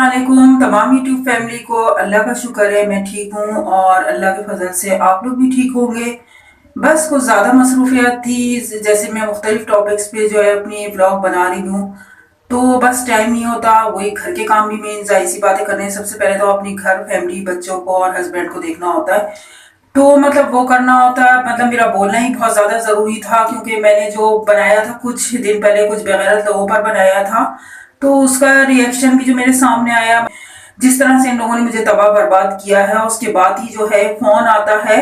अस्सलाम वालेकुम तमाम यूट्यूब फैमिली को। अल्लाह का शुक्र है मैं ठीक हूँ और अल्लाह के फजल से आप लोग भी ठीक होंगे। बस कुछ ज़्यादा मसरूफियात थी, जैसे मैं मुख्तलिफ टॉपिक्स पे जो है अपनी व्लॉग बना रही हूँ तो बस टाइम नहीं होता। वही घर के काम भी मेन जाहिर सी बातें करने हैं। सबसे पहले तो अपनी घर, फैमिली, बच्चों को और हस्बैंड को देखना होता है, तो मतलब वो करना होता है। मतलब मेरा बोलना ही बहुत ज़्यादा ज़रूरी था क्योंकि मैंने जो बनाया था कुछ दिन पहले कुछ बेगैरत लोगों पर बनाया था, तो उसका रिएक्शन भी जो मेरे सामने आया, जिस तरह से इन लोगों ने मुझे तबाह बर्बाद किया है, उसके बाद ही जो है फोन आता है।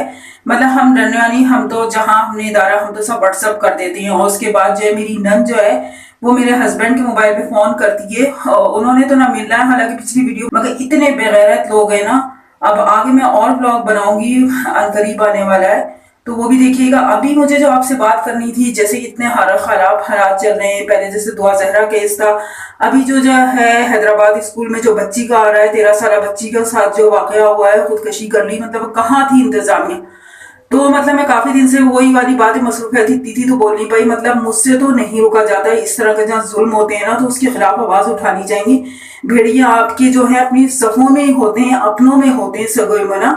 मतलब हम डरने वाली, हम तो जहाँ हमने दारा हम तो सब व्हाट्सअप कर देते हैं। और उसके बाद जो है मेरी नंद जो है वो मेरे हस्बैंड के मोबाइल पे फोन करती है। उन्होंने तो ना मिलना है, हालांकि पिछली वीडियो, मगर इतने बेगैरत लोग हैं ना। अब आगे मैं और ब्लॉग बनाऊंगी, अनकरीब आने वाला है, तो वो भी देखिएगा। अभी मुझे जो आपसे बात करनी थी, जैसे इतने खराब हालात चल रहे हैं, पहले जैसे दुआ जहरा केस था, अभी जो है हैदराबाद स्कूल में जो बच्ची का आ रहा है, 13 साल बच्ची के साथ जो वाकया हुआ है, खुदकशी कर ली, मतलब कहाँ थी इंतजामिया। तो मतलब मैं काफी दिन से वही वाली बातें मसरूफियत इतनी थी तो बोल नहीं पाई। मतलब मुझसे तो नहीं रुका जाता है, इस तरह के जहाँ जुल्म होते हैं ना तो उसके खिलाफ आवाज उठानी चाहिए। भेड़िया आपके जो है अपनी सफों में ही होते हैं, अपनों में होते हैं, सगों में ना।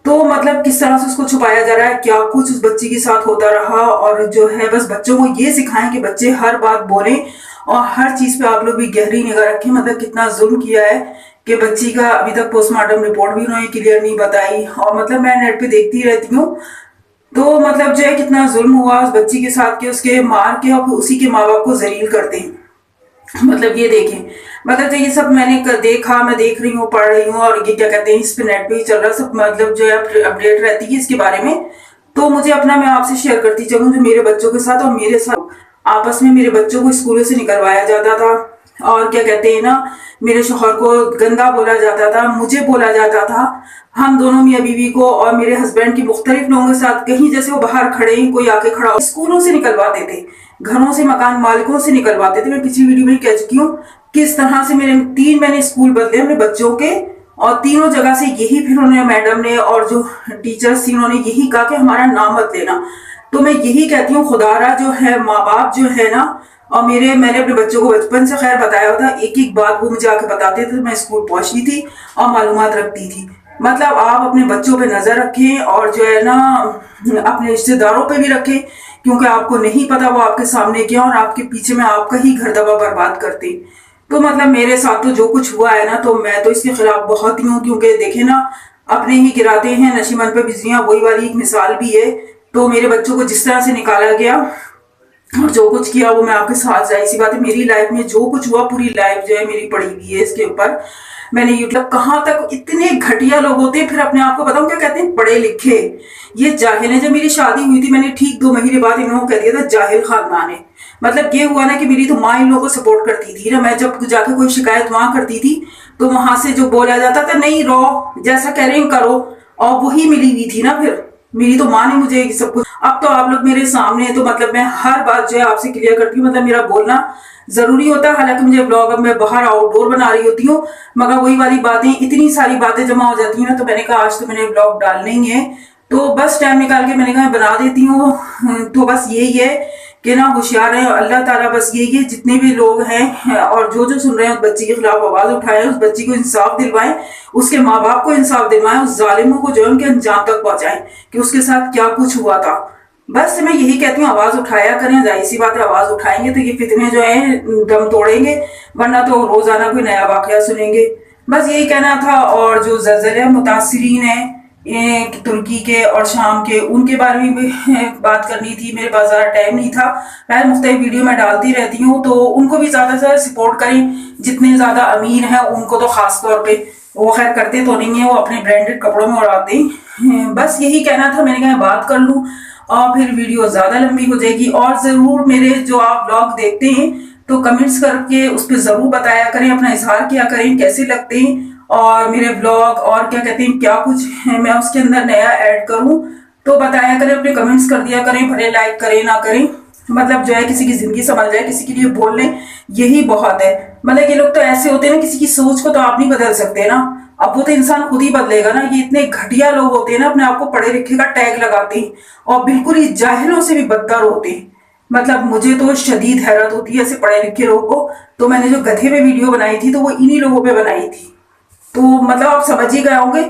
तो मतलब किस तरह से उसको छुपाया जा रहा है, क्या कुछ उस बच्ची के साथ होता रहा। और जो है बस बच्चों को ये सिखाएं कि बच्चे हर बात बोलें और हर चीज पे आप लोग भी गहरी निगाह रखें। मतलब कितना जुल्म किया है कि बच्ची का अभी तक पोस्टमार्टम रिपोर्ट भी उन्होंने क्लियर नहीं बताई। और मतलब मैं नेट पे देखती रहती हूँ, तो मतलब जो है कितना जुल्म हुआ उस बच्ची के साथ कि उसके मार के और उसी के माँ बाप को जलील करते हैं। मतलब ये देखें, मतलब तो ये सब मैंने देखा, मैं देख रही हूँ, पढ़ रही हूँ, और ये क्या कहते हैं, इस पे नेट पे ही चल रहा सब, मतलब जो है अपडेट रहती है इसके बारे में। तो मुझे अपना, मैं आपसे शेयर करती चलूँ जो मेरे बच्चों के साथ और मेरे साथ आपस में मेरे बच्चों को स्कूलों से निकलवाया जाता था। और क्या कहते हैं ना, मेरे शोहर को गंदा बोला जाता था, मुझे बोला जाता था, हम दोनों मियाँ बीवी को और मेरे हस्बैंड की मुख्तलिफ लोगों के साथ। कहीं जैसे वो बाहर खड़े हैं, कोई आके खड़ा हो, स्कूलों से निकलवाते थे, घरों से, मकान मालिकों से निकलवाते थे। मैं पिछली वीडियो में कह चुकी हूँ किस तरह से मेरे 3 मैंने स्कूल बदले अपने बच्चों के, और तीनों जगह से यही फिर उन्होंने, मैडम ने और जो टीचर्स थी उन्होंने यही कहा कि हमारा नाम मत लेना। तो मैं यही कहती हूँ, खुदारा जो है माँ बाप जो है ना, और मैंने अपने बच्चों को बचपन से खैर बताया था, एक एक बात वो मुझे आके बताते थे, तो मैं स्कूल पहुंचती थी और मालूमात रखती थी। मतलब आप अपने बच्चों पे नजर रखें और जो है ना अपने रिश्तेदारों पे भी रखें, क्योंकि आपको नहीं पता वो आपके सामने क्या और आपके पीछे में आपका ही घर दबा बर्बाद करते। तो मतलब मेरे साथ तो जो कुछ हुआ है ना, तो मैं तो इसके खिलाफ बहुत ही हूँ, क्योंकि देखे ना अपने ही गिराते हैं नशीमन पे बिजलियां, वही वाली एक मिसाल भी है। तो मेरे बच्चों को जिस तरह से निकाला गया और जो कुछ किया वो मैं आपके साथ, जाहिर सी बात है मेरी लाइफ में जो कुछ हुआ, पूरी लाइफ जो है मेरी पड़ी हुई है इसके ऊपर। मैंने यूट्यूब, कहाँ तक इतने घटिया लोग होते हैं, फिर अपने आप को बताऊं क्या कहते हैं, पढ़े लिखे, ये जाहिल है। जब मेरी शादी हुई थी मैंने ठीक 2 महीने बाद इन लोगों को कह दिया था जाहिल खानदान है। मतलब ये हुआ ना कि मेरी तो माँ इन लोगों को सपोर्ट करती थी ना, मैं जब जाके कोई शिकायत वहां करती थी तो वहां से जो बोला जाता था, नहीं रो, जैसा कह रहे हैं करो, और वही मिली हुई थी ना। फिर मेरी तो माँ ने मुझे सब कुछ, अब तो आप लोग मेरे सामने हैं तो मतलब मैं हर बात जो है आपसे क्लियर करती हूँ। मतलब मेरा बोलना जरूरी होता है, हालांकि मुझे ब्लॉग, अब मैं बाहर आउटडोर बना रही होती हूँ, मगर वही वाली बातें, इतनी सारी बातें जमा हो जाती है ना, तो मैंने कहा आज तो मैंने ब्लॉग डालने ही है, तो बस टाइम निकाल के मैंने कहा बना देती हूँ। तो बस यही है कि ना होशियार है अल्लाह ताला, बस यही है जितने भी लोग हैं और जो जो सुन रहे हैं उस बच्ची के खिलाफ आवाज उठाएं, उस बच्ची को इंसाफ दिलवाएं, उसके माँ बाप को इंसाफ दिलवाएं, उस जालिमों को जो है उनके अंजाम तक पहुंचाएं कि उसके साथ क्या कुछ हुआ था। बस मैं यही कहती हूँ, आवाज उठाया करें, जाहिर सी बात है आवाज उठाएंगे तो ये फितने जो है दम तोड़ेंगे, वरना तो रोजाना कोई नया वाकया सुनेंगे। बस यही कहना था। और जो ज़लज़ले मुतासिरीन है तुर्की के और शाम के, उनके बारे में भी बात करनी थी, मेरे पास ज़्यादा टाइम नहीं था। मैं मुख्तलिफ वीडियो में डालती रहती हूँ, तो उनको भी ज़्यादा से ज़्यादा सपोर्ट करें। जितने ज़्यादा अमीर हैं उनको तो खास तौर पे, वो खैर करते तो नहीं है, वो अपने ब्रांडेड कपड़ों में उड़ाते हैं। बस यही कहना था, मैंने कहा बात कर लूँ और फिर वीडियो ज़्यादा लंबी हो जाएगी। और ज़रूर मेरे जो आप ब्लॉग देखते हैं तो कमेंट्स करके उस पर ज़रूर बताया करें, अपना इजहार किया करें कैसे लगते हैं और मेरे ब्लॉग, और क्या कहते हैं क्या कुछ है मैं उसके अंदर नया ऐड करूं, तो बताया करें, अपने कमेंट्स कर दिया करें, भले लाइक करें ना करें, मतलब जो है किसी की जिंदगी संभल जाए, किसी के लिए बोल लें, यही बहुत है। मतलब ये लोग तो ऐसे होते हैं ना, किसी की सोच को तो आप नहीं बदल सकते ना, अब वो तो इंसान खुद ही बदलेगा ना। ये इतने घटिया लोग होते हैं ना, अपने आप को पढ़े लिखे का टैग लगाते हैं और बिल्कुल ही जाहिलों से भी बदतर होते हैं। मतलब मुझे तो शदीद हैरत होती है ऐसे पढ़े लिखे लोगों को। तो मैंने जो गधे पे वीडियो बनाई थी तो वो इन्हीं लोगों पे बनाई थी। तो मतलब आप समझ ही गए होंगे।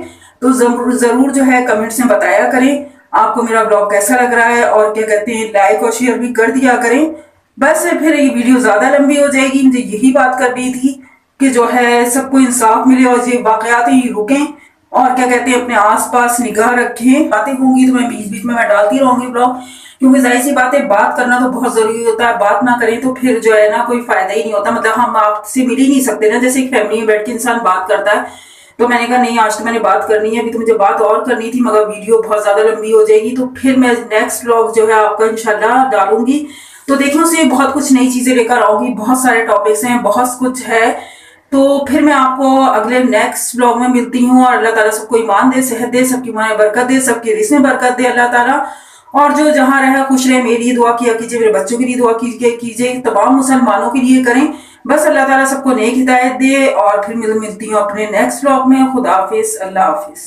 तो जरूर जो है कमेंट्स में बताया करें आपको मेरा ब्लॉग कैसा लग रहा है, और क्या कहते हैं लाइक और शेयर भी कर दिया करें। बस फिर ये वीडियो ज्यादा लंबी हो जाएगी। मुझे यही बात करनी थी कि जो है सबको इंसाफ मिले और ये वाकयात ही रुकें, और क्या कहते हैं अपने आसपास निगाह रखें। बातें होंगी तो मैं बीच बीच में मैं डालती रहूंगी ब्लॉग, क्योंकि जाहिर सी बात है बात करना तो बहुत जरूरी होता है। बात ना करें तो फिर जो है ना कोई फायदा ही नहीं होता। मतलब हम आपसे मिल ही नहीं सकते ना, जैसे एक फैमिली में बैठ के इंसान बात करता है। तो मैंने कहा नहीं, आज तो मैंने बात करनी है। अभी तो मुझे बात और करनी थी मगर वीडियो बहुत ज्यादा लंबी हो जाएगी। तो फिर मैं नेक्स्ट व्लॉग जो है आपका इंशाल्लाह डालूंगी। तो देखो से बहुत कुछ नई चीजें लेकर आऊंगी, बहुत सारे टॉपिक्स हैं, बहुत कुछ है। तो फिर मैं आपको अगले नेक्स्ट व्लॉग में मिलती हूँ। और अल्लाह ताला सबको ईमान दे, सेहत दे, सबकी माने बरकत दे, सबके रिस्क में बरकत दे अल्लाह ताला। और जो जहां रहे खुश रहे, मेरी दुआ किया कीजिए, मेरे बच्चों के लिए दुआ कीजिए, तमाम मुसलमानों के लिए करें। बस अल्लाह ताला सबको नेक हिदायत दे। और फिर मिलती हूँ अपने नेक्स्ट व्लॉग में। खुदा हाफिज, अल्लाह हाफिज।